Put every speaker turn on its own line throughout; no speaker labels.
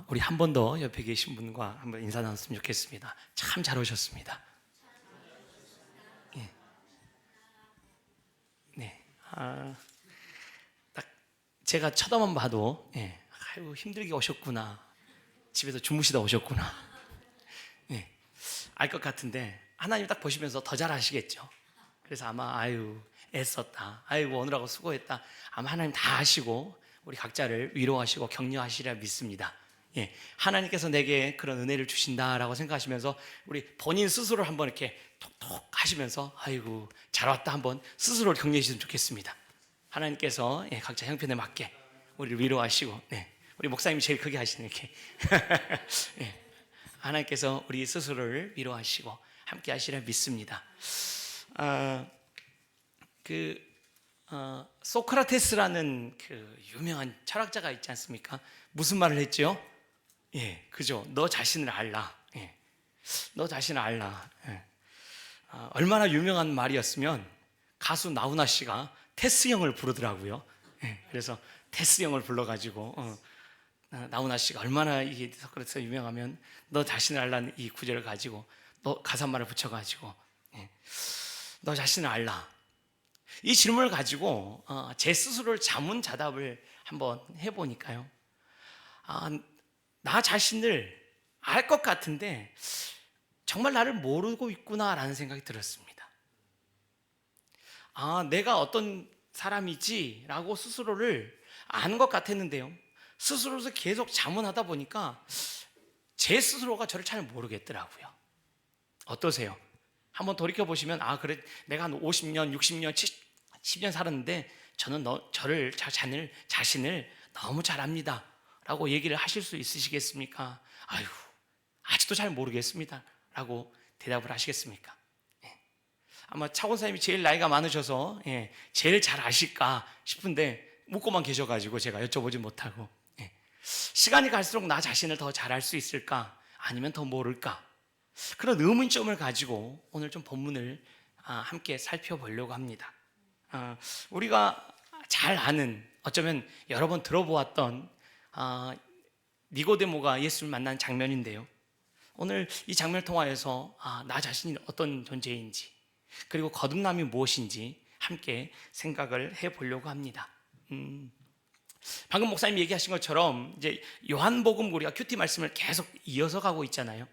우리 한 번 더 옆에 계신 분과 한번 인사 나눴으면 좋겠습니다. 참 잘 오셨습니다. 예. 네. 딱 제가 쳐다만 봐도, 아이고, 힘들게 오셨구나. 집에서 주무시다 오셨구나. 알 것 같은데, 하나님 딱 보시면서 더 잘 아시겠죠? 그래서 아마, 아유, 애썼다. 아이고, 오늘하고 수고했다. 아마 하나님 다 아시고, 우리 각자를 위로하시고 격려하시리라 믿습니다. 하나님께서 내게 그런 은혜를 주신다라고 생각하시면서 우리 본인 스스로 한번 이렇게 톡톡 하시면서 아이고 잘 왔다 한번 스스로를 격려해 주시면 좋겠습니다. 하나님께서 각자 형편에 맞게 우리를 위로하시고, 우리 목사님이 제일 크게 하시는 이렇게 하나님께서 우리 스스로를 위로하시고 함께 하시리라 믿습니다. 소크라테스라는 그 유명한 철학자가 있지 않습니까? 무슨 말을 했죠? 그죠. 너 자신을 알라. 너 자신을 알라. 얼마나 유명한 말이었으면 가수 나훈아 씨가 테스 형을 부르더라고요. 그래서 테스 형을 불러가지고 나훈아 씨가 얼마나 이게 소크라테스가 유명하면 너 자신을 알라는 이 구절을 가지고 너 가사말을 붙여가지고 너 자신을 알라. 이 질문을 가지고 제 스스로를 자문자답을 한번 해보니까요. 나 자신을 알 것 같은데 정말 나를 모르고 있구나라는 생각이 들었습니다. 내가 어떤 사람이지 라고 스스로를 아는 것 같았는데요, 스스로서 계속 자문하다 보니까 제 스스로가 저를 잘 모르겠더라고요. 어떠세요? 한번 돌이켜보시면 그래, 내가 한 50년, 60년, 70년 살았는데 저는 저를 자신을 너무 잘 압니다 라고 얘기를 하실 수 있으시겠습니까? 아유, 아직도 잘 모르겠습니다 라고 대답을 하시겠습니까? 아마 차권사님이 제일 나이가 많으셔서 제일 잘 아실까 싶은데 묻고만 계셔가지고 제가 여쭤보지 못하고, 시간이 갈수록 나 자신을 더 잘 알 수 있을까? 아니면 더 모를까? 그런 의문점을 가지고 오늘 좀 본문을 함께 살펴보려고 합니다. 우리가 잘 아는, 어쩌면 여러 번 들어보았던 니고데모가 예수를 만난 장면인데요, 오늘 이 장면을 통하여서 나 자신이 어떤 존재인지, 그리고 거듭남이 무엇인지 함께 생각을 해보려고 합니다. 방금 목사님 얘기하신 것처럼 이제 요한복음 우리가 큐티 말씀을 계속 이어서 가고 있잖아요.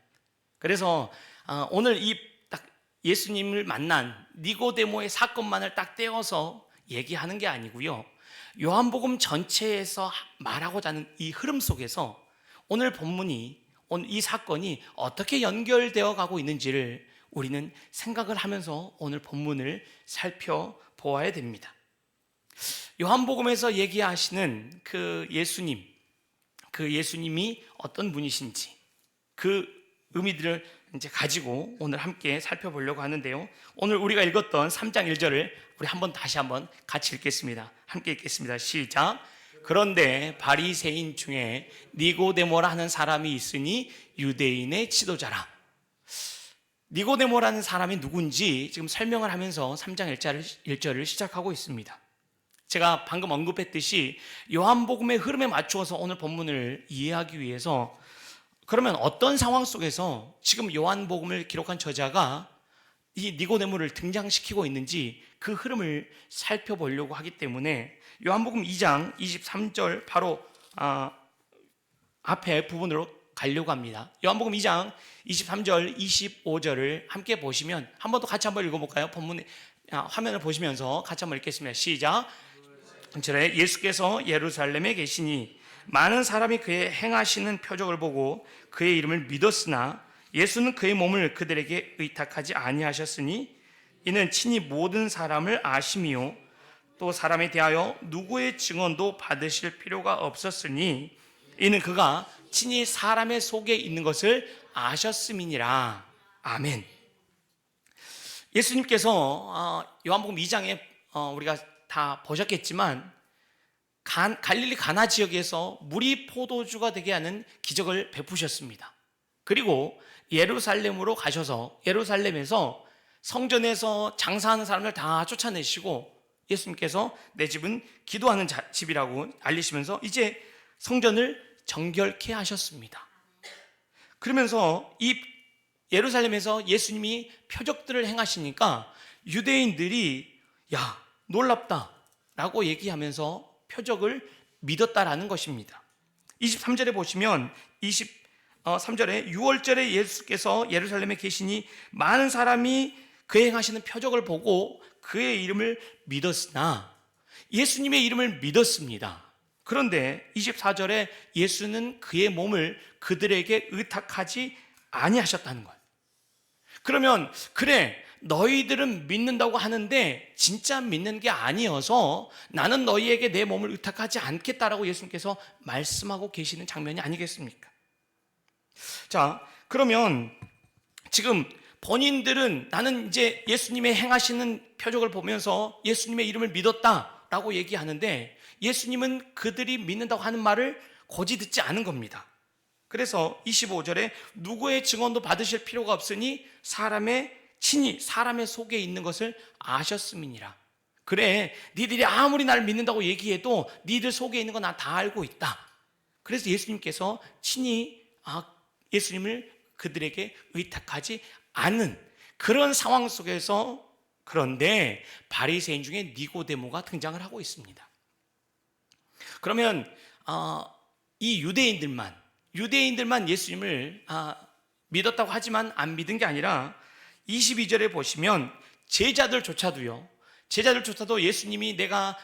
그래서 오늘 이 딱 예수님을 만난 니고데모의 사건만을 딱 떼어서 얘기하는 게 아니고요, 요한복음 전체에서 말하고자 하는 이 흐름 속에서 오늘 본문이, 오늘 이 사건이 어떻게 연결되어 가고 있는지를 우리는 생각을 하면서 오늘 본문을 살펴보아야 됩니다. 요한복음에서 얘기하시는 그 예수님이 어떤 분이신지 그 의미들을 이제 가지고 오늘 함께 살펴보려고 하는데요, 오늘 우리가 읽었던 3장 1절을 우리 다시 한번 같이 읽겠습니다. 함께 읽겠습니다. 시작. 그런데 바리새인 중에 니고데모라 하는 사람이 있으니 유대인의 지도자라. 니고데모라는 사람이 누군지 지금 설명을 하면서 3장 1절을 시작하고 있습니다. 제가 방금 언급했듯이 요한복음의 흐름에 맞추어서 오늘 본문을 이해하기 위해서, 그러면 어떤 상황 속에서 지금 요한복음을 기록한 저자가 이 니고데모를 등장시키고 있는지 그 흐름을 살펴보려고 하기 때문에 요한복음 2장 23절 바로 앞에 부분으로 가려고 합니다. 요한복음 2장 23절 25절을 함께 보시면 한 번 더 같이 한번 읽어볼까요? 본문 화면을 보시면서 같이 한번 읽겠습니다. 시작. 예수께서 예루살렘에 계시니 많은 사람이 그의 행하시는 표적을 보고 그의 이름을 믿었으나 예수는 그의 몸을 그들에게 의탁하지 아니하셨으니 이는 친히 모든 사람을 아심이요 또 사람에 대하여 누구의 증언도 받으실 필요가 없었으니 이는 그가 친히 사람의 속에 있는 것을 아셨음이니라. 아멘. 예수님께서 요한복음 2장에 우리가 다 보셨겠지만 갈릴리 가나 지역에서 물이 포도주가 되게 하는 기적을 베푸셨습니다. 그리고 예루살렘으로 가셔서 예루살렘에서 성전에서 장사하는 사람들 다 쫓아내시고 예수님께서 내 집은 기도하는 집이라고 알리시면서 이제 성전을 정결케 하셨습니다. 그러면서 이 예루살렘에서 예수님이 표적들을 행하시니까 유대인들이 야, 놀랍다 라고 얘기하면서 표적을 믿었다라는 것입니다. 23절에 보시면 23절에 6월절에 예수께서 예루살렘에 계시니 많은 사람이 그 행하시는 표적을 보고 그의 이름을 믿었으나, 예수님의 이름을 믿었습니다. 그런데 24절에 예수는 그의 몸을 그들에게 의탁하지 아니하셨다는 거예요. 그러면 그래, 너희들은 믿는다고 하는데 진짜 믿는 게 아니어서 나는 너희에게 내 몸을 의탁하지 않겠다라고 예수님께서 말씀하고 계시는 장면이 아니겠습니까? 자, 그러면 지금 본인들은 나는 이제 예수님의 행하시는 표적을 보면서 예수님의 이름을 믿었다라고 얘기하는데, 예수님은 그들이 믿는다고 하는 말을 고지 듣지 않은 겁니다. 그래서 25절에 누구의 증언도 받으실 필요가 없으니 친히 사람의 속에 있는 것을 아셨음이니라. 그래, 니들이 아무리 나를 믿는다고 얘기해도 니들 속에 있는 거 나 다 알고 있다. 그래서 예수님께서 친히 예수님을 그들에게 의탁하지 않은 그런 상황 속에서, 그런데 바리새인 중에 니고데모가 등장을 하고 있습니다. 그러면 이 유대인들만 예수님을 믿었다고 하지만 안 믿은 게 아니라 22절에 보시면 제자들조차도 예수님이 내가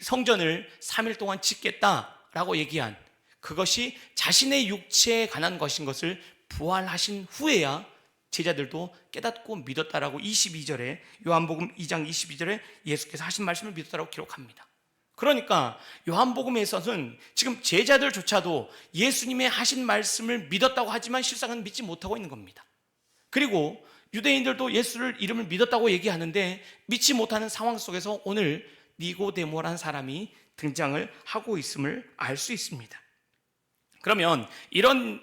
성전을 3일 동안 짓겠다라고 얘기한 그것이 자신의 육체에 관한 것인 것을 부활하신 후에야 제자들도 깨닫고 믿었다라고 22절에 요한복음 2장 22절에 예수께서 하신 말씀을 믿었다라고 기록합니다. 그러니까 요한복음에서는 지금 제자들조차도 예수님의 하신 말씀을 믿었다고 하지만 실상은 믿지 못하고 있는 겁니다. 그리고 유대인들도 예수를 이름을 믿었다고 얘기하는데 믿지 못하는 상황 속에서 오늘 니고데모라는 사람이 등장을 하고 있음을 알 수 있습니다. 그러면 이런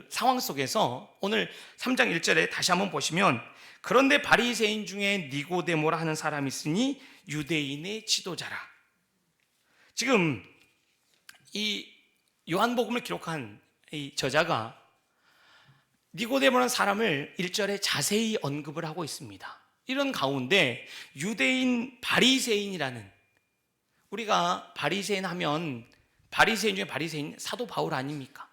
상황 속에서 오늘 3장 1절에 다시 한번 보시면, 그런데 바리새인 중에 니고데모라 하는 사람이 있으니 유대인의 지도자라. 지금 이 요한복음을 기록한 이 저자가 니고데모라는 사람을 1절에 자세히 언급을 하고 있습니다. 이런 가운데 유대인 바리새인이라는, 우리가 바리새인 하면 바리새인 중에 바리새인 사도 바울 아닙니까?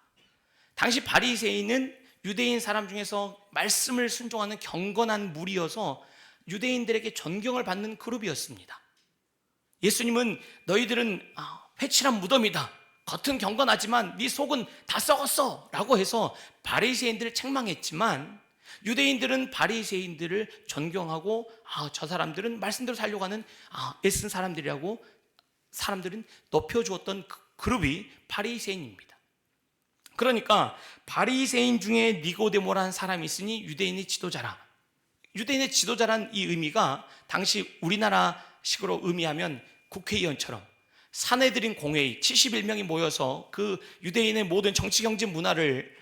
당시 바리새인은 유대인 사람 중에서 말씀을 순종하는 경건한 무리여서 유대인들에게 존경을 받는 그룹이었습니다. 예수님은 너희들은 회칠한 무덤이다, 겉은 경건하지만 네 속은 다 썩었어 라고 해서 바리새인들을 책망했지만, 유대인들은 바리새인들을 존경하고 저 사람들은 말씀대로 살려고 하는 애쓴 사람들이라고 사람들은 높여주었던 그룹이 바리새인입니다. 그러니까 바리새인 중에 니고데모라는 사람이 있으니 유대인의 지도자라. 유대인의 지도자란 이 의미가 당시 우리나라식으로 의미하면 국회의원처럼 사내들인 공회의 71명이 모여서 그 유대인의 모든 정치, 경제, 문화를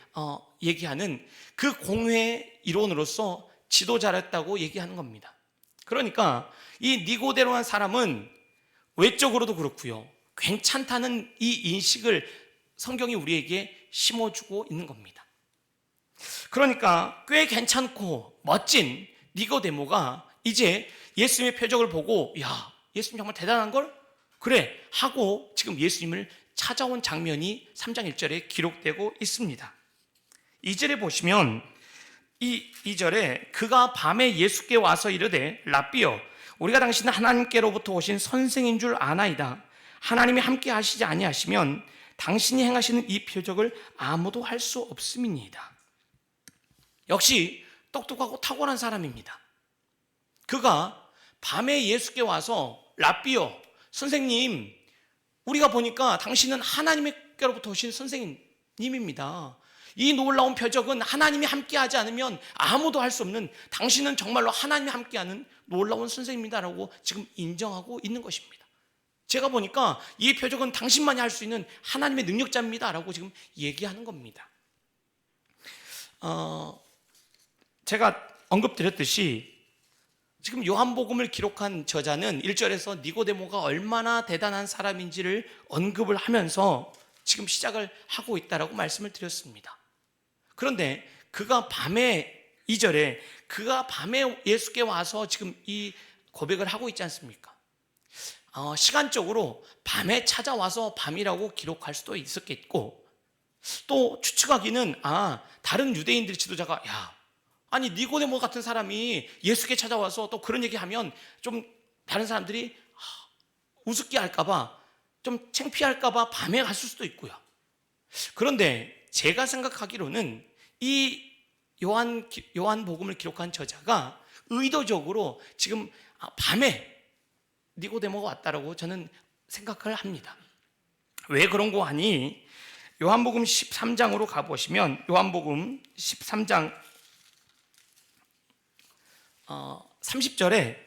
얘기하는 그 공회의 일원으로서 지도자였다고 얘기하는 겁니다. 그러니까 이 니고데모라는 사람은 외적으로도 그렇고요, 괜찮다는 이 인식을 성경이 우리에게 심어주고 있는 겁니다. 그러니까 꽤 괜찮고 멋진 니고데모가 이제 예수님의 표적을 보고 야, 예수님 정말 대단한 걸? 그래 하고 지금 예수님을 찾아온 장면이 3장 1절에 기록되고 있습니다. 2절에 보시면 2절에 그가 밤에 예수께 와서 이르되 랍비여, 우리가 당신은 하나님께로부터 오신 선생인 줄 아나이다. 하나님이 함께 하시지 아니하시면 당신이 행하시는 이 표적을 아무도 할 수 없음이니이다. 역시 똑똑하고 탁월한 사람입니다. 그가 밤에 예수께 와서 랍비여, 선생님, 우리가 보니까 당신은 하나님께로부터 오신 선생님입니다. 이 놀라운 표적은 하나님이 함께하지 않으면 아무도 할 수 없는, 당신은 정말로 하나님이 함께하는 놀라운 선생님이다라고 지금 인정하고 있는 것입니다. 제가 보니까 이 표적은 당신만이 할 수 있는 하나님의 능력자입니다라고 지금 얘기하는 겁니다. 제가 언급드렸듯이 지금 요한복음을 기록한 저자는 1절에서 니고데모가 얼마나 대단한 사람인지를 언급을 하면서 지금 시작을 하고 있다라고 말씀을 드렸습니다. 그런데 그가 밤에 2절에 그가 밤에 예수께 와서 지금 이 고백을 하고 있지 않습니까? 시간적으로 밤에 찾아와서 밤이라고 기록할 수도 있었겠고, 또 추측하기는 다른 유대인들 지도자가 아니 니고데모 같은 사람이 예수께 찾아와서 또 그런 얘기하면 좀 다른 사람들이 우습게 할까봐, 좀 창피할까봐 밤에 갔을 수도 있고요. 그런데 제가 생각하기로는 이 요한복음을 기록한 저자가 의도적으로 지금 밤에 니고데모가 왔다라고 저는 생각을 합니다. 왜 그런 거 하니? 요한복음 13장으로 가보시면 요한복음 13장 30절에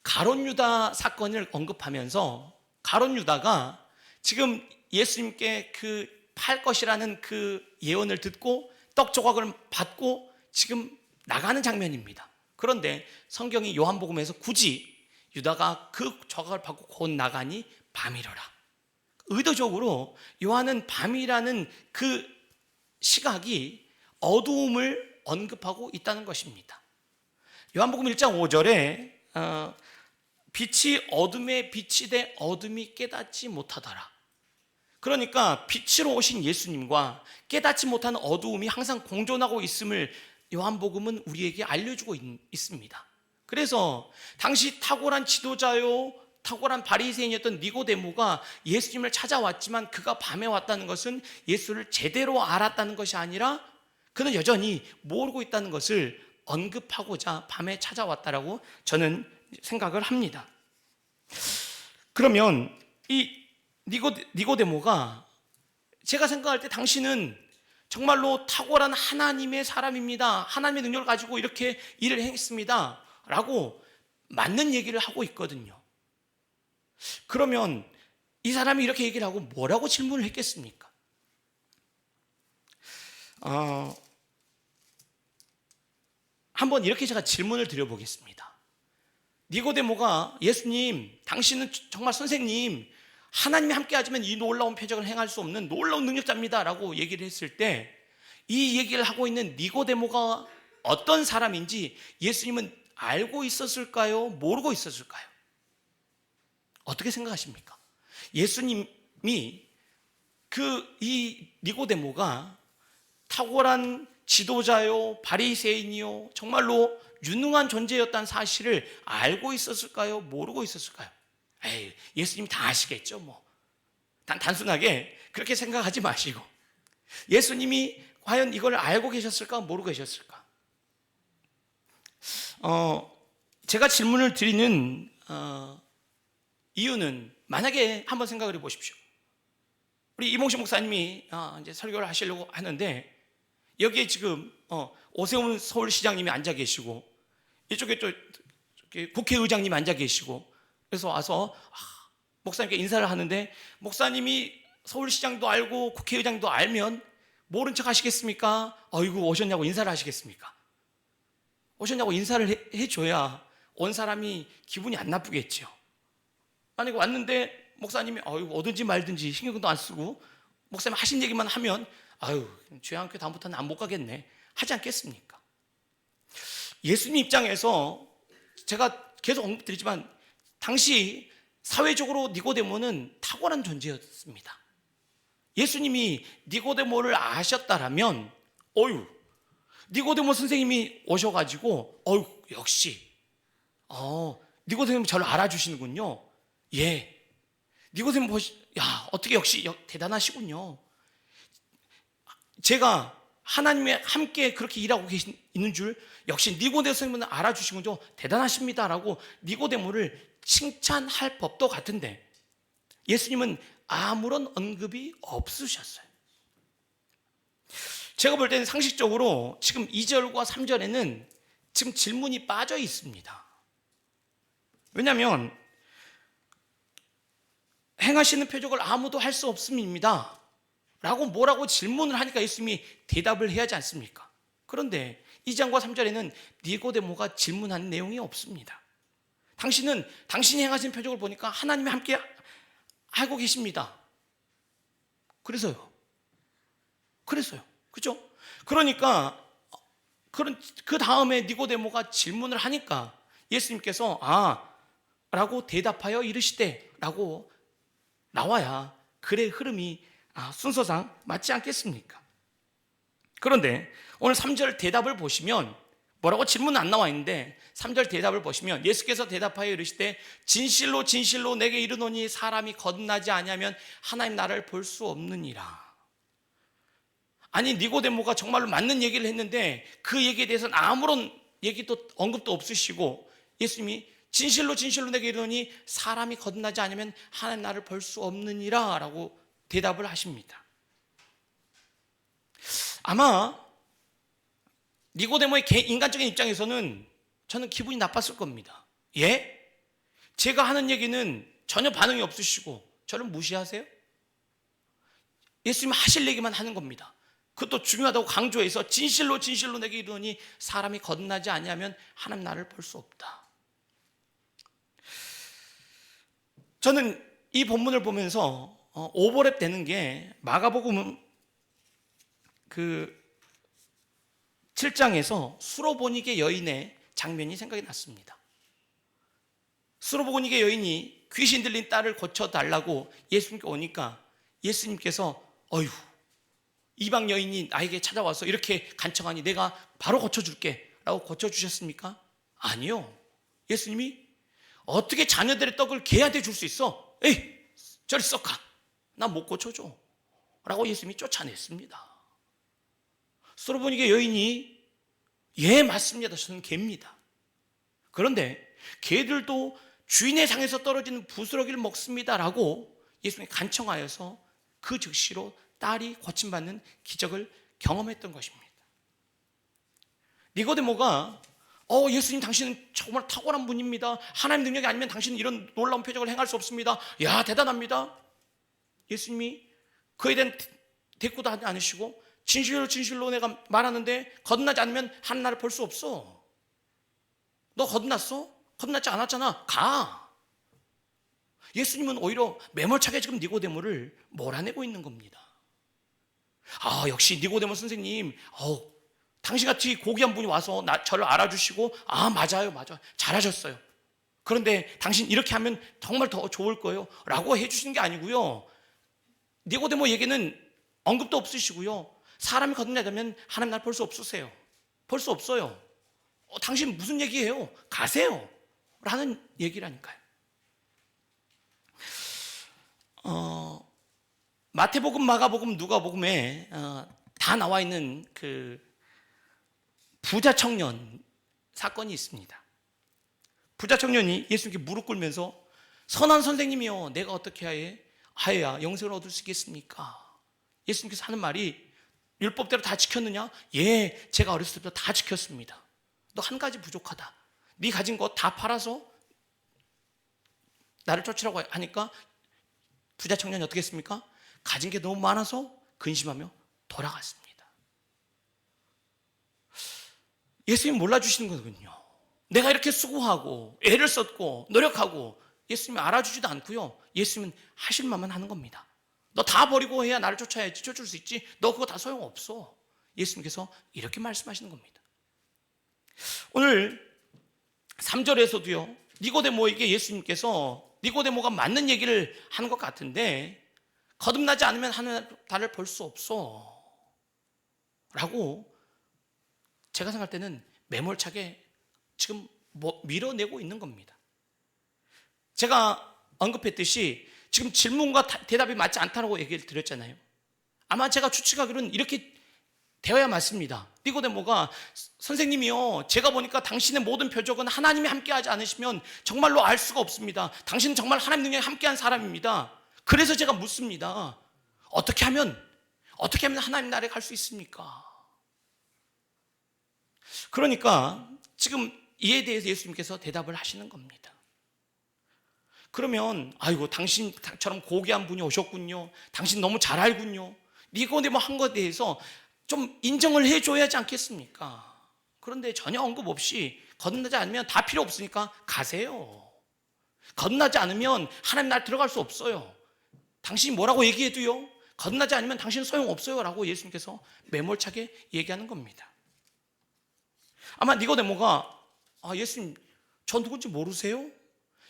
가룟 유다 사건을 언급하면서 가룟 유다가 지금 예수님께 팔 것이라는 그 예언을 듣고 떡 조각을 받고 지금 나가는 장면입니다. 그런데 성경이 요한복음에서 굳이 유다가 그 조각을 받고 곧 나가니 밤이러라. 의도적으로 요한은 밤이라는 그 시각이 어두움을 언급하고 있다는 것입니다. 요한복음 1장 5절에 빛이 어둠에 비치되 어둠이 깨닫지 못하더라. 그러니까 빛으로 오신 예수님과 깨닫지 못한 어두움이 항상 공존하고 있음을 요한복음은 우리에게 알려주고 있습니다. 그래서 당시 탁월한 지도자요, 탁월한 바리새인이었던 니고데모가 예수님을 찾아왔지만 그가 밤에 왔다는 것은 예수를 제대로 알았다는 것이 아니라 그는 여전히 모르고 있다는 것을 언급하고자 밤에 찾아왔다라고 저는 생각을 합니다. 그러면 이 니고데모가 제가 생각할 때 당신은 정말로 탁월한 하나님의 사람입니다, 하나님의 능력을 가지고 이렇게 일을 행했습니다 라고 맞는 얘기를 하고 있거든요. 그러면 이 사람이 이렇게 얘기를 하고 뭐라고 질문을 했겠습니까? 한번 이렇게 제가 질문을 드려보겠습니다. 니고데모가 예수님, 당신은 정말 선생님, 하나님이 함께하지만 이 놀라운 표적을 행할 수 없는 놀라운 능력자입니다 라고 얘기를 했을 때 이 얘기를 하고 있는 니고데모가 어떤 사람인지 예수님은 알고 있었을까요? 모르고 있었을까요? 어떻게 생각하십니까? 예수님이 이 니고데모가 탁월한 지도자요, 바리새인이요, 정말로 유능한 존재였다는 사실을 알고 있었을까요? 모르고 있었을까요? 예수님이 다 아시겠죠, 뭐. 단순하게 그렇게 생각하지 마시고 예수님이 과연 이걸 알고 계셨을까, 모르고 계셨을까? 제가 질문을 드리는 이유는, 만약에 한번 생각을 해보십시오. 우리 이몽식 목사님이 이제 설교를 하시려고 하는데 여기에 지금 오세훈 서울시장님이 앉아 계시고 이쪽에 또 국회의장님이 앉아 계시고, 그래서 와서 목사님께 인사를 하는데 목사님이 서울시장도 알고 국회의장도 알면 모른 척 하시겠습니까? 어이구 오셨냐고 인사를 하시겠습니까? 오셨냐고 인사를 해줘야 온 사람이 기분이 안 나쁘겠죠. 만약에 왔는데 목사님이 오든지 말든지 신경도 안 쓰고 목사님 하신 얘기만 하면 주양교회 다음부터는 안 못 가겠네 하지 않겠습니까? 예수님 입장에서 제가 계속 언급드리지만 당시 사회적으로 니고데모는 탁월한 존재였습니다. 예수님이 니고데모를 아셨다라면 니고데모 선생님이 오셔가지고 역시 니고데모 저를 알아주시는군요. 예, 니고데모 어떻게 역시 대단하시군요. 제가 하나님의 함께 그렇게 일하고 있는 줄 역시 니고데모 선생님은 알아주시군요. 대단하십니다라고 니고데모를 칭찬할 법도 같은데 예수님은 아무런 언급이 없으셨어요. 제가 볼 때는 상식적으로 지금 2절과 3절에는 지금 질문이 빠져 있습니다. 왜냐하면 행하시는 표적을 아무도 할 수 없음입니다 라고 뭐라고 질문을 하니까 예수님이 대답을 해야 하지 않습니까? 그런데 2장과 3절에는 니고데모가 질문하는 내용이 없습니다. 당신이 행하신 표적을 보니까 하나님이 함께 하고 계십니다. 그래서요. 그죠? 그러니까 그 다음에 니고데모가 질문을 하니까 예수님께서 라고 대답하여 이르시되 라고 나와야 글의 흐름이 순서상 맞지 않겠습니까? 그런데 오늘 3절 대답을 보시면 뭐라고 질문은 안 나와 있는데 3절 대답을 보시면 예수께서 대답하여 이르시되 진실로 진실로 내게 이르노니 사람이 거듭나지 아니하면 하나님 나라를 볼 수 없느니라. 아니 니고데모가 정말로 맞는 얘기를 했는데 그 얘기에 대해서는 아무런 얘기도 언급도 없으시고 예수님이 진실로 진실로 내게 이르노니 사람이 거듭나지 않으면 하나님 나라를 볼 수 없느니라 라고 대답을 하십니다. 아마 니고데모의 인간적인 입장에서는 저는 기분이 나빴을 겁니다. 예? 제가 하는 얘기는 전혀 반응이 없으시고 저를 무시하세요? 예수님 하실 얘기만 하는 겁니다. 그것도 중요하다고 강조해서 진실로 진실로 내게 이르노니 사람이 거듭나지 아니하면 하나님 나라를 볼 수 없다. 저는 이 본문을 보면서 오버랩 되는 게 마가복음 그 7장에서 수로보니게 여인의 장면이 생각이 났습니다. 수로보니게 여인이 귀신 들린 딸을 고쳐달라고 예수님께 오니까 예수님께서 어휴 이방 여인이 나에게 찾아와서 이렇게 간청하니 내가 바로 고쳐줄게 라고 고쳐주셨습니까? 아니요. 예수님이 어떻게 자녀들의 떡을 개한테 줄 수 있어? 에이 저리 썩 가. 나 못 고쳐줘 라고 예수님이 쫓아냈습니다. 수로보니게 여인이 예 맞습니다. 저는 개입니다. 그런데 개들도 주인의 상에서 떨어지는 부스러기를 먹습니다 라고 예수님이 간청하여서 그 즉시로 딸이 고침받는 기적을 경험했던 것입니다. 니고데모가 예수님 당신은 정말 탁월한 분입니다. 하나님 능력이 아니면 당신은 이런 놀라운 표적을 행할 수 없습니다. 야 대단합니다. 예수님이 그에 대한 대꾸도 하지 않으시고 진실로 진실로 내가 말하는데 거듭나지 않으면 하나님 나라를 볼 수 없어. 너 거듭났어? 거듭나지 않았잖아. 가. 예수님은 오히려 매몰차게 지금 니고데모를 몰아내고 있는 겁니다. 역시 니고데모 선생님 당신같이 고귀한 분이 와서 저를 알아주시고 맞아요 잘하셨어요. 그런데 당신 이렇게 하면 정말 더 좋을 거예요 라고 해주시는 게 아니고요. 니고데모 얘기는 언급도 없으시고요. 사람이 거듭나려면 하나님 나라 볼 수 없으세요. 볼 수 없어요. 당신 무슨 얘기예요? 가세요 라는 얘기라니까요. 마태복음, 마가복음, 누가복음에 다 나와 있는 그 부자 청년 사건이 있습니다. 부자 청년이 예수님께 무릎 꿇으면서 선한 선생님이요 내가 어떻게 하여야 영생을 얻을 수 있겠습니까? 예수님께서 하는 말이 율법대로 다 지켰느냐? 예, 제가 어렸을 때부터 다 지켰습니다. 너 한 가지 부족하다. 네 가진 거 다 팔아서 나를 쫓으라고 하니까 부자 청년이 어떻게 했습니까? 가진 게 너무 많아서 근심하며 돌아갔습니다. 예수님 몰라주시는 거거든요. 내가 이렇게 수고하고 애를 썼고 노력하고 예수님이 알아주지도 않고요. 예수님은 하실 말만 하는 겁니다. 너 다 버리고 해야 나를 쫓을 수 있지. 너 그거 다 소용없어. 예수님께서 이렇게 말씀하시는 겁니다. 오늘 3절에서도요. 니고데모에게 예수님께서 니고데모가 맞는 얘기를 하는 것 같은데 거듭나지 않으면 하나님 나라를 볼 수 없어 라고 제가 생각할 때는 매몰차게 지금 밀어내고 있는 겁니다. 제가 언급했듯이 지금 질문과 대답이 맞지 않다고 얘기를 드렸잖아요. 아마 제가 추측하기로는 이렇게 되어야 맞습니다. 니고데모가 선생님이요 제가 보니까 당신의 모든 표적은 하나님이 함께하지 않으시면 정말로 알 수가 없습니다. 당신은 정말 하나님 능력이 함께한 사람입니다. 그래서 제가 묻습니다. 어떻게 하면 하나님 나라에 갈 수 있습니까? 그러니까 지금 이에 대해서 예수님께서 대답을 하시는 겁니다. 그러면 아이고 당신처럼 고귀한 분이 오셨군요. 당신 너무 잘 알군요. 니고데모 한 것에 대해서 좀 인정을 해줘야지 않겠습니까? 그런데 전혀 언급 없이 거듭나지 않으면 다 필요 없으니까 가세요. 거듭나지 않으면 하나님 나라 들어갈 수 없어요. 당신이 뭐라고 얘기해도요 거듭나지 않으면 당신은 소용없어요 라고 예수님께서 매몰차게 얘기하는 겁니다. 아마 니고데모가 예수님 저 누군지 모르세요?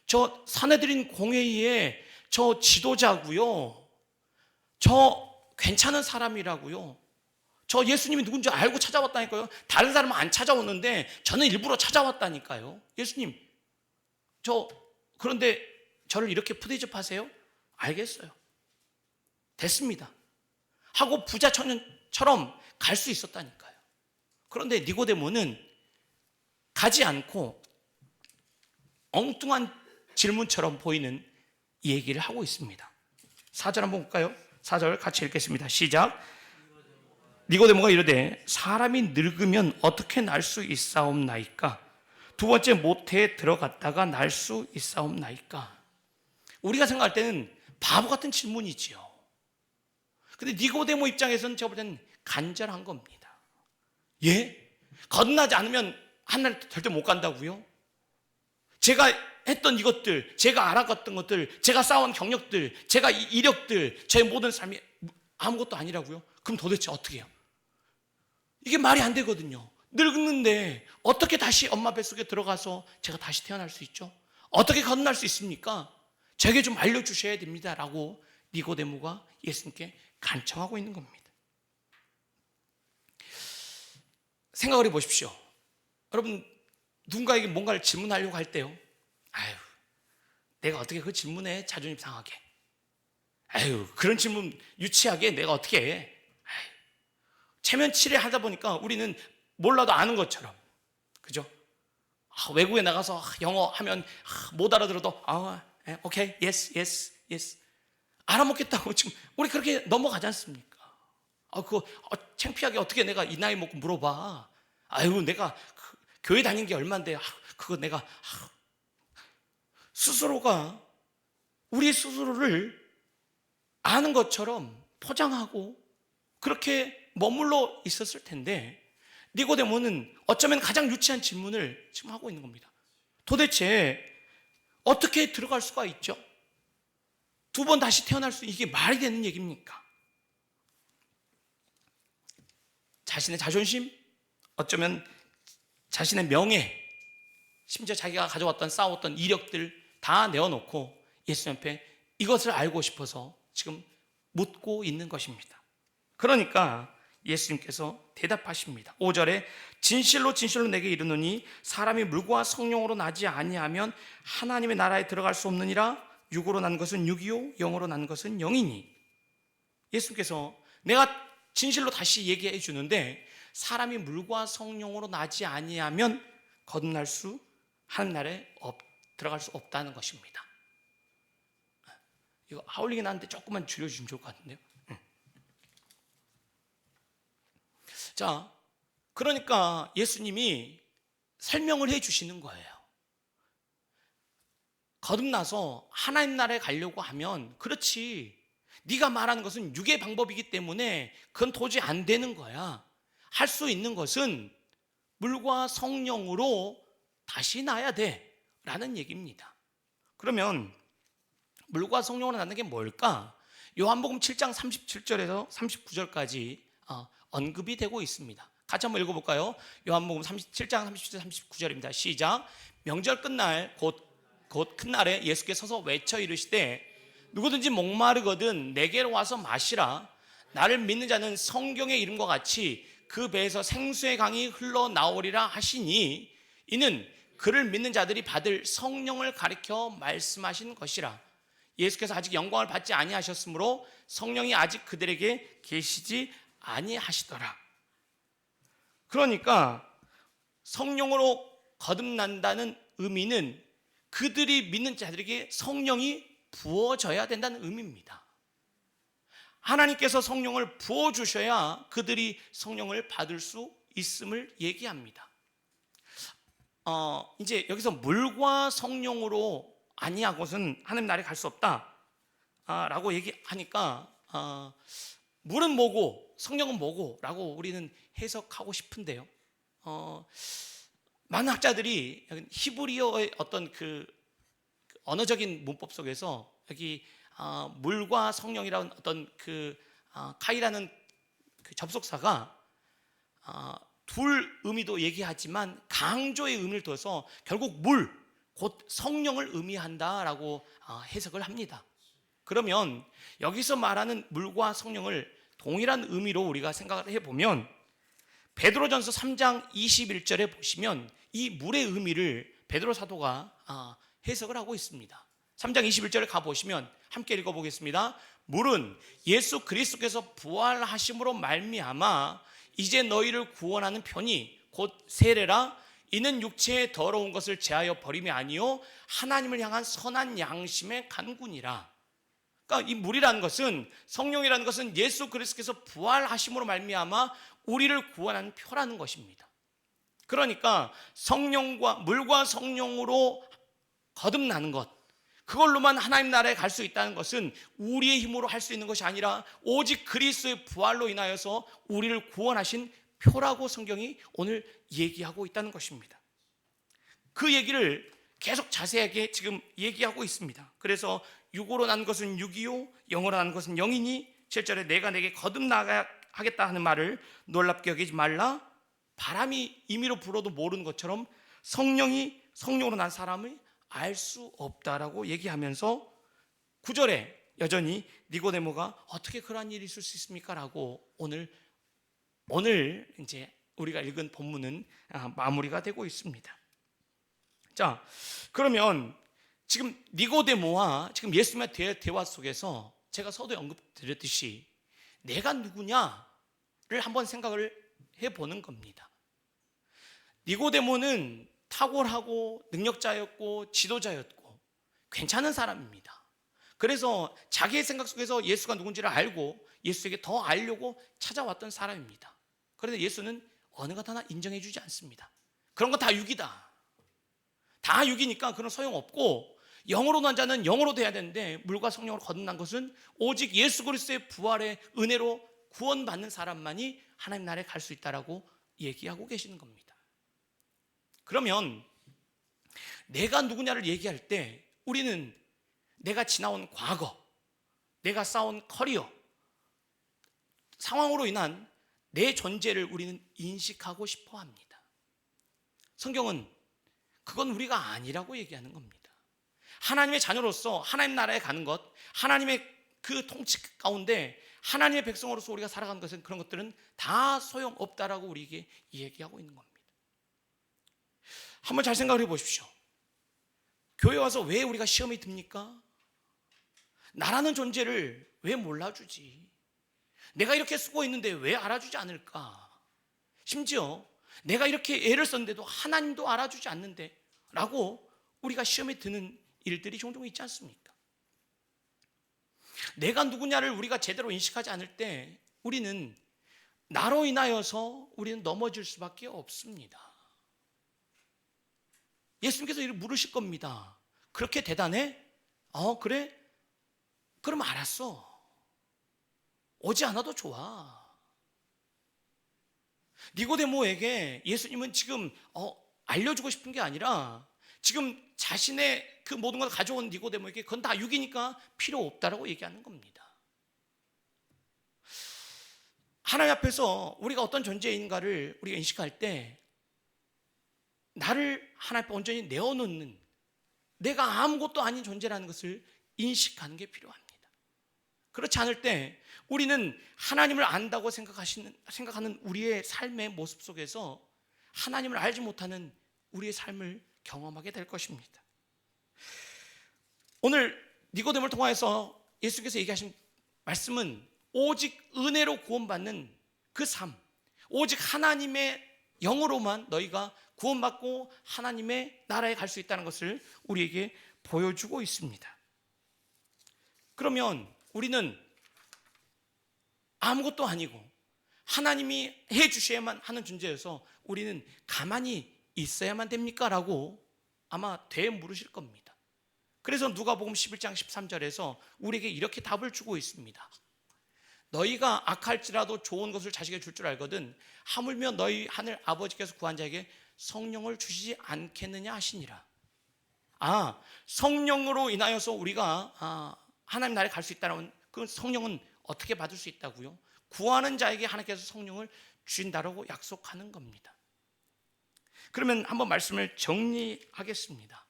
저 사내들인 공회의에 저 지도자고요. 저 괜찮은 사람이라고요. 저 예수님이 누군지 알고 찾아왔다니까요. 다른 사람은 안 찾아오는데 저는 일부러 찾아왔다니까요. 예수님 그런데 저를 이렇게 푸대접하세요? 알겠어요. 됐습니다. 하고 부자 청년처럼 갈 수 있었다니까요. 그런데 니고데모는 가지 않고 엉뚱한 질문처럼 보이는 얘기를 하고 있습니다. 4절 한번 볼까요? 4절 같이 읽겠습니다. 시작. 니고데모가 이르되 사람이 늙으면 어떻게 날 수 있사옵나이까? 두 번째 모태에 들어갔다가 날 수 있사옵나이까? 우리가 생각할 때는 바보 같은 질문이지요. 근데 니고데모 입장에서는 제가 볼 때는 간절한 겁니다. 예? 거듭나지 않으면 하늘 절대 못 간다고요? 제가 했던 이것들, 제가 알아갔던 것들, 제가 쌓아온 경력들, 제가 이력들, 제 모든 삶이 아무것도 아니라고요? 그럼 도대체 어떻게 해요? 이게 말이 안 되거든요. 늙는데 어떻게 다시 엄마 뱃속에 들어가서 제가 다시 태어날 수 있죠? 어떻게 거듭날 수 있습니까? 제게 좀 알려주셔야 됩니다 라고 니고데모가 예수님께 간청하고 있는 겁니다. 생각을 해보십시오. 여러분 누군가에게 뭔가를 질문하려고 할 때요, 아유 내가 어떻게 그 질문에 자존심 상하게, 아유 그런 질문 유치하게 내가 어떻게 해, 아유, 체면치레 하다 보니까 우리는 몰라도 아는 것처럼, 그죠? 외국에 나가서 영어 하면 못 알아들어도 오케이, yes 알아먹겠다고 지금 우리 그렇게 넘어가지 않습니까? 그거 창피하게 어떻게 내가 이 나이 먹고 물어봐. 아유 내가 교회 다닌 게 얼만데 그거 내가 스스로가 우리 스스로를 아는 것처럼 포장하고 그렇게 머물러 있었을 텐데 니고데모는 어쩌면 가장 유치한 질문을 지금 하고 있는 겁니다. 도대체 어떻게 들어갈 수가 있죠? 두 번 다시 태어날 수, 이게 말이 되는 얘기입니까? 자신의 자존심, 어쩌면 자신의 명예, 심지어 자기가 가져왔던 쌓아왔던 이력들 다 내어놓고 예수님 앞에 이것을 알고 싶어서 지금 묻고 있는 것입니다. 그러니까 예수님께서 대답하십니다. 5절에 진실로 진실로 내게 이르노니 사람이 물과 성령으로 나지 아니하면 하나님의 나라에 들어갈 수 없느니라. 육으로 난 것은 육이요 영으로 난 것은 영이니. 예수님께서 내가 진실로 다시 얘기해 주는데 사람이 물과 성령으로 나지 아니하면 거듭날 수, 하나님 나라에 들어갈 수 없다는 것입니다. 이거 아울링이 나는데 조금만 줄여주시면 좋을 것 같은데요. 자, 그러니까 예수님이 설명을 해 주시는 거예요. 거듭나서 하나님 나라에 가려고 하면, 그렇지, 네가 말하는 것은 육의 방법이기 때문에 그건 도저히 안 되는 거야. 할 수 있는 것은 물과 성령으로 다시 나야 돼 라는 얘기입니다. 그러면 물과 성령으로 나는 게 뭘까? 요한복음 7장 37절에서 39절까지 언급이 되고 있습니다. 같이 한번 읽어볼까요? 요한복음 7장 37절 39절입니다. 시작. 명절 끝날 곧 큰 날에 예수께서 서서 외쳐 이르시되 누구든지 목마르거든 내게로 와서 마시라. 나를 믿는 자는 성경의 이름과 같이 그 배에서 생수의 강이 흘러나오리라 하시니 이는 그를 믿는 자들이 받을 성령을 가리켜 말씀하신 것이라. 예수께서 아직 영광을 받지 아니하셨으므로 성령이 아직 그들에게 계시지 아니하시더라. 그러니까 성령으로 거듭난다는 의미는 그들이 믿는 자들에게 성령이 부어져야 된다는 의미입니다. 하나님께서 성령을 부어주셔야 그들이 성령을 받을 수 있음을 얘기합니다. 이제 여기서 물과 성령으로 아니하고는 하나님 나라에 갈 수 없다 라고 얘기하니까 물은 뭐고 성령은 뭐고 라고 우리는 해석하고 싶은데요, 많은 학자들이 히브리어의 어떤 그 언어적인 문법 속에서 여기 물과 성령이라는 어떤 그 카이라는 그 접속사가 둘 의미도 얘기하지만 강조의 의미를 둬서 결국 물, 곧 성령을 의미한다라고 해석을 합니다. 그러면 여기서 말하는 물과 성령을 동일한 의미로 우리가 생각을 해보면 베드로전서 3장 21절에 보시면 이 물의 의미를 베드로 사도가 해석을 하고 있습니다. 3장 21절에 가보시면 함께 읽어보겠습니다. 물은 예수 그리스도께서 부활하심으로 말미암아 이제 너희를 구원하는 편이 곧 세례라. 이는 육체의 더러운 것을 제하여 버림이 아니요 하나님을 향한 선한 양심의 간군이라. 그러니까 이 물이라는 것은, 성령이라는 것은 예수 그리스도께서 부활하심으로 말미암아 우리를 구원하는 표라는 것입니다. 그러니까 성령과 물과 성령으로 거듭나는 것, 그걸로만 하나님 나라에 갈 수 있다는 것은 우리의 힘으로 할 수 있는 것이 아니라 오직 그리스도의 부활로 인하여서 우리를 구원하신 표라고 성경이 오늘 얘기하고 있다는 것입니다. 그 얘기를 계속 자세하게 지금 얘기하고 있습니다. 그래서 육으로 난 것은 육이요 영으로 난 것은 영이니 7절에 내가 내게 거듭나가겠다 하는 말을 놀랍게 여기지 말라. 바람이 임의로 불어도 모르는 것처럼 성령이 성령으로 난 사람을 알 수 없다라고 얘기하면서 9절에 여전히 니고데모가 어떻게 그러한 일이 있을 수 있습니까? 라고 오늘 이제 우리가 읽은 본문은 마무리가 되고 있습니다. 자, 그러면 지금 니고데모와 지금 예수님의 대화 속에서 제가 서두에 언급드렸듯이 내가 누구냐를 한번 생각을 해보는 겁니다. 니고데모는 탁월하고 능력자였고 지도자였고 괜찮은 사람입니다. 그래서 자기의 생각 속에서 예수가 누군지를 알고 예수에게 더 알려고 찾아왔던 사람입니다. 그런데 예수는 어느 것 하나 인정해 주지 않습니다. 그런 건 다 육이다. 다 육이니까 그런 소용없고 영으로 난 자는 영으로 돼야 되는데 물과 성령으로 거듭난 것은 오직 예수 그리스도의 부활의 은혜로 구원받는 사람만이 하나님 나라에 갈 수 있다라고 얘기하고 계시는 겁니다. 그러면 내가 누구냐를 얘기할 때 우리는 내가 지나온 과거, 내가 쌓은 커리어, 상황으로 인한 내 존재를 우리는 인식하고 싶어 합니다. 성경은 그건 우리가 아니라고 얘기하는 겁니다. 하나님의 자녀로서 하나님 나라에 가는 것, 하나님의 그 통치 가운데 하나님의 백성으로서 우리가 살아가는 것은 그런 것들은 다 소용없다라고 우리에게 얘기하고 있는 겁니다. 한번 잘 생각을 해보십시오. 교회 와서 왜 우리가 시험이 듭니까? 나라는 존재를 왜 몰라주지? 내가 이렇게 쓰고 있는데 왜 알아주지 않을까? 심지어 내가 이렇게 애를 썼는데도 하나님도 알아주지 않는데 라고 우리가 시험에 드는 일들이 종종 있지 않습니까? 내가 누구냐를 우리가 제대로 인식하지 않을 때 우리는 나로 인하여서 우리는 넘어질 수밖에 없습니다. 예수님께서 이를 물으실 겁니다. 그렇게 대단해? 그래? 그럼 알았어. 오지 않아도 좋아. 니고데모에게 예수님은 지금 알려주고 싶은 게 아니라 지금 자신의 그 모든 걸 가져온 니고데모에게 그건 다 육이니까 필요 없다라고 얘기하는 겁니다. 하나님 앞에서 우리가 어떤 존재인가를 우리가 인식할 때 나를 하나님 앞에 온전히 내어놓는, 내가 아무것도 아닌 존재라는 것을 인식하는 게 필요합니다. 그렇지 않을 때 우리는 하나님을 안다고 생각하는 우리의 삶의 모습 속에서 하나님을 알지 못하는 우리의 삶을 경험하게 될 것입니다. 오늘 니고데모를 통하여서 예수께서 얘기하신 말씀은 오직 은혜로 구원받는 그 삶, 오직 하나님의 영으로만 너희가 구원받고 하나님의 나라에 갈 수 있다는 것을 우리에게 보여주고 있습니다. 그러면 우리는 아무것도 아니고 하나님이 해주셔야만 하는 존재여서 우리는 가만히 있어야만 됩니까? 라고 아마 되물으실 겁니다. 그래서 누가복음 11장 13절에서 우리에게 이렇게 답을 주고 있습니다. 너희가 악할지라도 좋은 것을 자식에게 줄 줄 알거든 하물며 너희 하늘 아버지께서 구한 자에게 성령을 주시지 않겠느냐 하시니라. 성령으로 인하여서 우리가 하나님 나라에 갈 수 있다는 그 성령은 어떻게 받을 수 있다고요? 구하는 자에게 하나님께서 성령을 주신다라고 약속하는 겁니다. 그러면 한번 말씀을 정리하겠습니다.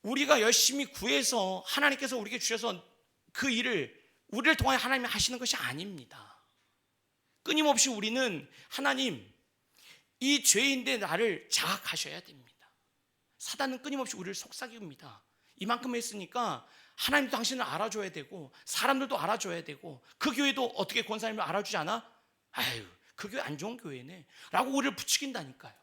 우리가 열심히 구해서 하나님께서 우리에게 주셔서 그 일을 우리를 통하여 하나님이 하시는 것이 아닙니다. 끊임없이 우리는 하나님, 이 죄인데 나를 자각하셔야 됩니다. 사단은 끊임없이 우리를 속삭입니다. 이만큼 했으니까 하나님도 당신을 알아줘야 되고 사람들도 알아줘야 되고 그 교회도 어떻게 권사님을 알아주지 않아? 아유, 그 교회 안 좋은 교회네 라고 우리를 부추긴다니까요.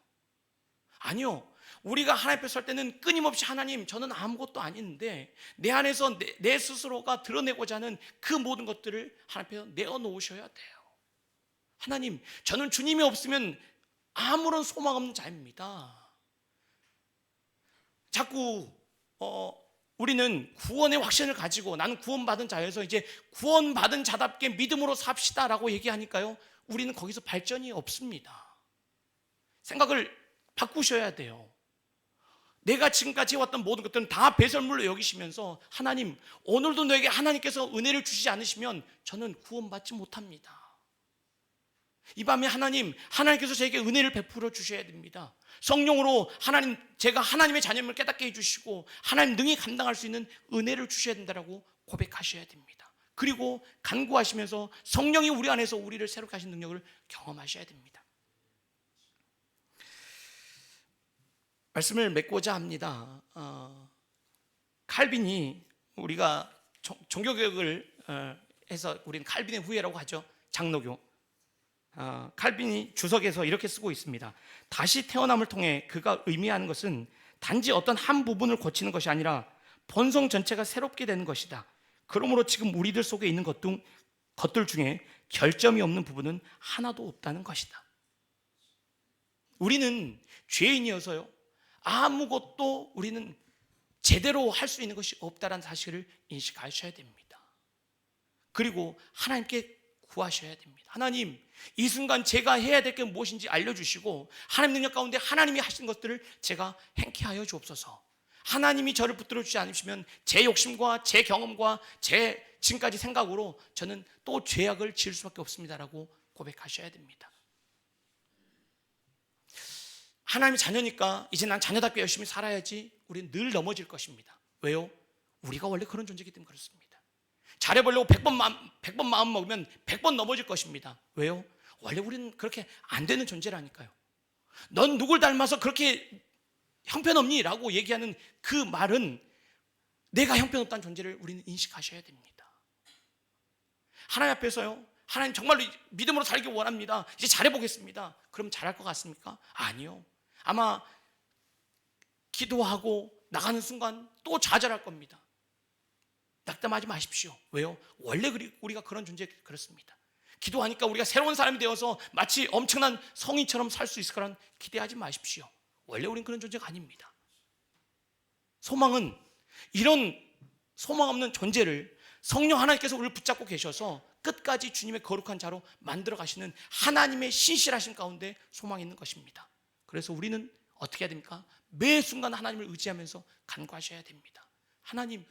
아니요, 우리가 하나님 앞에 설 때는 끊임없이 하나님, 저는 아무것도 아닌데 내 안에서 내 스스로가 드러내고자 하는 그 모든 것들을 하나님 앞에 내어놓으셔야 돼요. 하나님, 저는 주님이 없으면 아무런 소망 없는 자입니다. 자꾸 우리는 구원의 확신을 가지고 나는 구원받은 자여서 이제 구원받은 자답게 믿음으로 삽시다라고 얘기하니까요, 우리는 거기서 발전이 없습니다. 생각을 바꾸셔야 돼요. 내가 지금까지 해왔던 모든 것들은 다 배설물로 여기시면서 하나님, 오늘도 너에게 하나님께서 은혜를 주시지 않으시면 저는 구원받지 못합니다. 이 밤에 하나님께서 저에게 은혜를 베풀어 주셔야 됩니다. 성령으로 제가 하나님의 자녀임을 깨닫게 해주시고 하나님 능히 감당할 수 있는 은혜를 주셔야 된다라고 고백하셔야 됩니다. 그리고 간구하시면서 성령이 우리 안에서 우리를 새롭게 하신 능력을 경험하셔야 됩니다. 말씀을 맺고자 합니다. 칼빈이, 우리가 종교개혁을 해서 우리는 칼빈의 후예라고 하죠. 장로교. 칼빈이 주석에서 이렇게 쓰고 있습니다. 다시 태어남을 통해 그가 의미하는 것은 단지 어떤 한 부분을 고치는 것이 아니라 본성 전체가 새롭게 되는 것이다. 그러므로 지금 우리들 속에 있는 것들 중에 결점이 없는 부분은 하나도 없다는 것이다. 우리는 죄인이어서요, 아무것도 우리는 제대로 할 수 있는 것이 없다는 사실을 인식하셔야 됩니다. 그리고 하나님께 구하셔야 됩니다. 하나님, 이 순간 제가 해야 될 게 무엇인지 알려주시고 하나님 능력 가운데 하나님이 하신 것들을 제가 행케하여 주옵소서. 하나님이 저를 붙들어 주지 않으시면 제 욕심과 제 경험과 제 지금까지 생각으로 저는 또 죄악을 지을 수밖에 없습니다라고 고백하셔야 됩니다. 하나님의 자녀니까 이제 난 자녀답게 열심히 살아야지, 우리는 늘 넘어질 것입니다. 왜요? 우리가 원래 그런 존재이기 때문에 그렇습니다. 잘해보려고 100번 마음 먹으면 100번 넘어질 것입니다. 왜요? 원래 우리는 그렇게 안 되는 존재라니까요. 넌 누굴 닮아서 그렇게 형편없니? 라고 얘기하는 그 말은 내가 형편없다는 존재를 우리는 인식하셔야 됩니다. 하나님 앞에서요, 하나님 정말로 믿음으로 살기 원합니다. 이제 잘해보겠습니다. 그럼 잘할 것 같습니까? 아니요. 아마 기도하고 나가는 순간 또 좌절할 겁니다. 낙담하지 마십시오. 왜요? 원래 우리가 그런 존재 그렇습니다. 기도하니까 우리가 새로운 사람이 되어서 마치 엄청난 성인처럼 살 수 있을 거란 기대하지 마십시오. 원래 우린 그런 존재가 아닙니다. 소망은 이런 소망 없는 존재를 성령 하나님께서 우리를 붙잡고 계셔서 끝까지 주님의 거룩한 자로 만들어 가시는 하나님의 신실하심 가운데 소망이 있는 것입니다. 그래서 우리는 어떻게 해야 됩니까? 매 순간 하나님을 의지하면서 간구하셔야 됩니다. 하나님,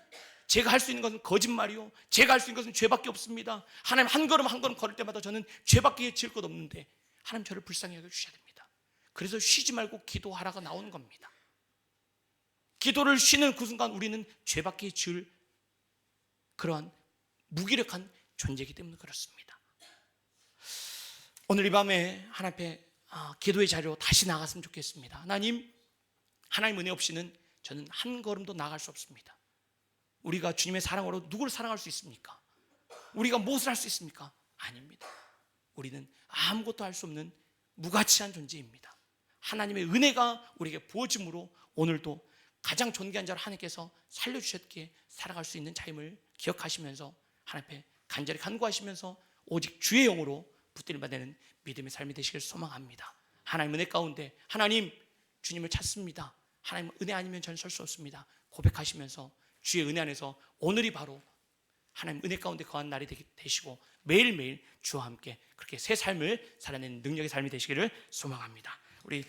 제가 할 수 있는 것은 거짓말이요, 제가 할 수 있는 것은 죄밖에 없습니다. 하나님, 한 걸음 한 걸음 걸을 때마다 저는 죄밖에 지을 것 없는데 하나님 저를 불쌍히 여겨주셔야 됩니다. 그래서 쉬지 말고 기도하라가 나오는 겁니다. 기도를 쉬는 그 순간 우리는 죄밖에 지을 그러한 무기력한 존재이기 때문에 그렇습니다. 오늘 이 밤에 하나님 앞에 기도의 자리로 다시 나갔으면 좋겠습니다. 하나님 은혜 없이는 저는 한 걸음도 나갈 수 없습니다. 우리가 주님의 사랑으로 누구를 사랑할 수 있습니까? 우리가 무엇을 할 수 있습니까? 아닙니다. 우리는 아무것도 할 수 없는 무가치한 존재입니다. 하나님의 은혜가 우리에게 부어짐으로 오늘도 가장 존귀한 자로 하나님께서 살려주셨기에 살아갈 수 있는 자임을 기억하시면서 하나님 앞에 간절히 간구하시면서 오직 주의 영으로 붙들림 받는 믿음의 삶이 되시길 소망합니다. 하나님 은혜 가운데 하나님, 주님을 찾습니다. 하나님 은혜 아니면 저는 설 수 없습니다. 고백하시면서 주의 은혜 안에서 오늘이 바로 하나님 은혜 가운데 거한 날이 되시고 매일매일 주와 함께 그렇게 새 삶을 살아내는 능력의 삶이 되시기를 소망합니다. 우리